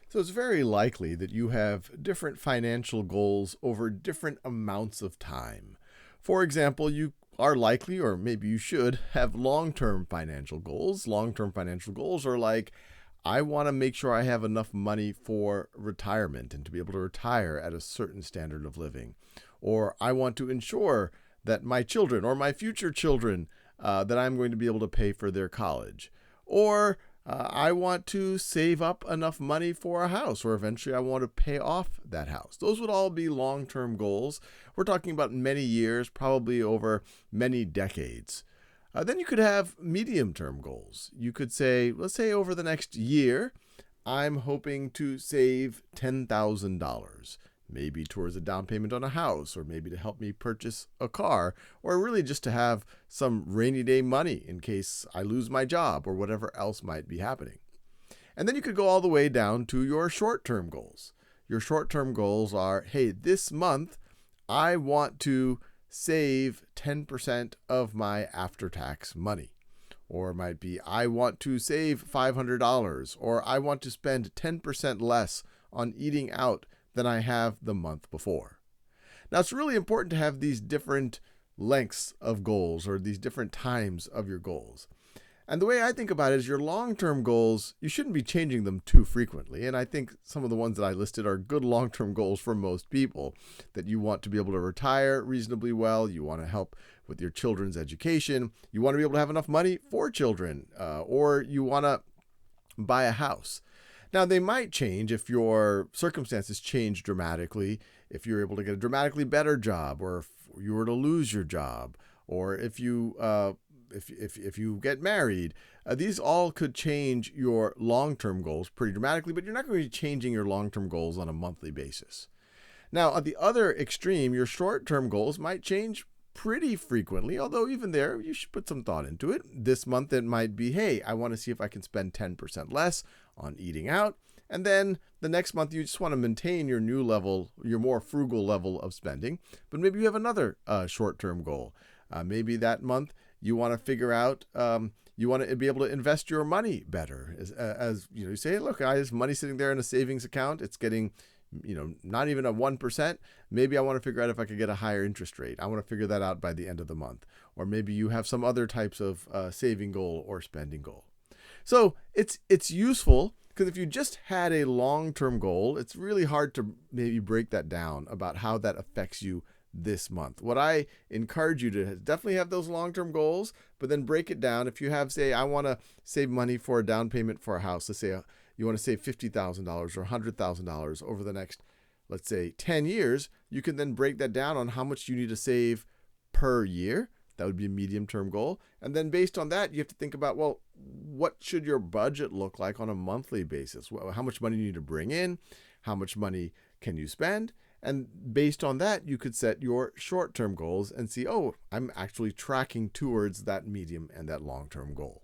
So it's very likely that you have different financial goals over different amounts of time. For example, you are likely, or maybe you should, have long-term financial goals. Long-term financial goals are like, I want to make sure I have enough money for retirement and to be able to retire at a certain standard of living. Or I want to ensure that my children or my future children, that I'm going to be able to pay for their college. Or I want to save up enough money for a house, or eventually I want to pay off that house. Those would all be long-term goals. We're talking about many years, probably over many decades. Then you could have medium-term goals. You could say, let's say over the next year, I'm hoping to save $10,000. Maybe towards a down payment on a house, or maybe to help me purchase a car, or really just to have some rainy day money in case I lose my job or whatever else might be happening. And then you could go all the way down to your short-term goals. Your short-term goals are, hey, this month I want to save 10% of my after-tax money. Or it might be, I want to save $500, or I want to spend 10% less on eating out than I have the month before. Now, it's really important to have these different lengths of goals or these different times of your goals. And the way I think about it is your long-term goals, you shouldn't be changing them too frequently. And I think some of the ones that I listed are good long-term goals for most people, that you want to be able to retire reasonably well. You want to help with your children's education. You want to be able to have enough money for children, or you want to buy a house. Now, they might change if your circumstances change dramatically, if you're able to get a dramatically better job, or if you were to lose your job, or if you get married. These all could change your long-term goals pretty dramatically, but you're not going to be changing your long-term goals on a monthly basis. Now, at the other extreme, your short-term goals might change pretty frequently, although even there, you should put some thought into it. This month, it might be, hey, I want to see if I can spend 10% less on eating out. And then the next month, you just want to maintain your new level, your more frugal level of spending. But maybe you have another short-term goal. Maybe that month, you want to figure out, you want to be able to invest your money better. As you say, hey, look, I have money sitting there in a savings account. It's getting not even a 1%. Maybe I want to figure out if I could get a higher interest rate. I want to figure that out by the end of the month. Or maybe you have some other types of saving goal or spending goal. So it's useful because if you just had a long-term goal, it's really hard to maybe break that down about how that affects you this month. What I encourage you to definitely have those long-term goals, but then break it down. If you have, say, I want to save money for a down payment for a house. Let's say you want to save $50,000 or $100,000 over the next, let's say, 10 years. You can then break that down on how much you need to save per year. That would be a medium-term goal. And then based on that, you have to think about, well, what should your budget look like on a monthly basis? How much money you need to bring in? How much money can you spend? And based on that, you could set your short-term goals and see, oh, I'm actually tracking towards that medium and that long-term goal.